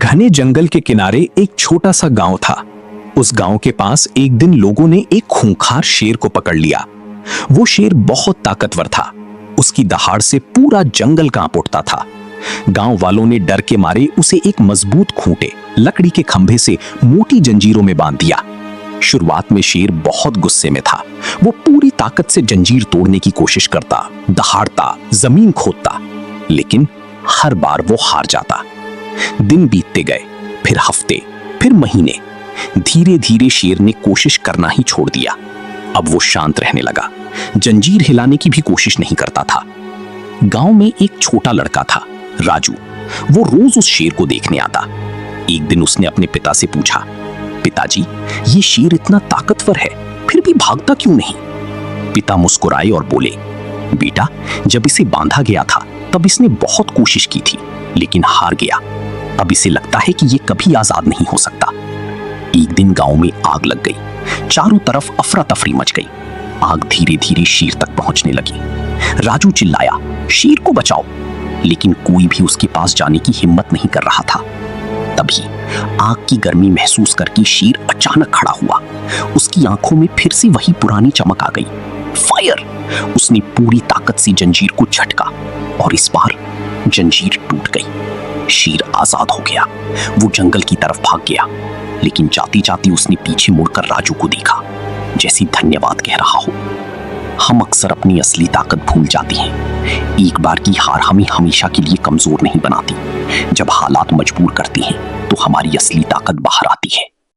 घने जंगल के किनारे एक छोटा सा गांव था। उस गांव के पास एक दिन लोगों ने एक खूंखार शेर को पकड़ लिया। वो शेर बहुत ताकतवर था। उसकी दहाड़ से पूरा जंगल कांप उठता था। गांव वालों ने डर के मारे उसे एक मजबूत खूंटे लकड़ी के खंभे से मोटी जंजीरों में बांध दिया। शुरुआत में शेर बहुत गुस्से में था। वो पूरी ताकत से जंजीर तोड़ने की कोशिश करता, दहाड़ता, जमीन खोदता, लेकिन हर बार वो हार जाता। दिन बीतते गए, फिर हफ्ते, फिर महीने। धीरे धीरे शेर ने कोशिश करना ही छोड़ दिया। अब वो शांत रहने लगा, जंजीर हिलाने की भी कोशिश नहीं करता था। गांव में एक छोटा लड़का था, राजू। वो रोज उस शेर को देखने आता। एक दिन उसने अपने पिता से पूछा, पिताजी, ये शेर इतना ताकतवर है, फिर भी भागता क्यों नहीं? पिता मुस्कुराए और बोले, बेटा, जब इसे बांधा गया था तब इसने बहुत कोशिश की थी, लेकिन हार गया। अब इसे लगता है कि ये कभी आजाद नहीं हो सकता। एक दिन गांव में आग लग गई। चारों तरफ अफरा तफरी मच गई। आग धीरे धीरे शेर तक पहुंचने लगी। राजू चिल्लाया, शेर को बचाओ, लेकिन कोई भी उसके पास जाने की हिम्मत नहीं कर रहा था। तभी आग की गर्मी महसूस करके शेर अचानक खड़ा हुआ। उसकी आंखों में फिर से वही पुरानी चमक आ गई। फायर! उसने पूरी ताकत से जंजीर को झटका और इस बार जंजीर टूट गई। शेर आजाद हो गया। वो जंगल की तरफ भाग गया, लेकिन जाते जाते उसने पीछे मुड़कर राजू को देखा, जैसे धन्यवाद कह रहा हो। हम अक्सर अपनी असली ताकत भूल जाते हैं। एक बार की हार हमें हमेशा के लिए कमजोर नहीं बनाती। जब हालात मजबूर करते हैं तो हमारी असली ताकत बाहर आती है।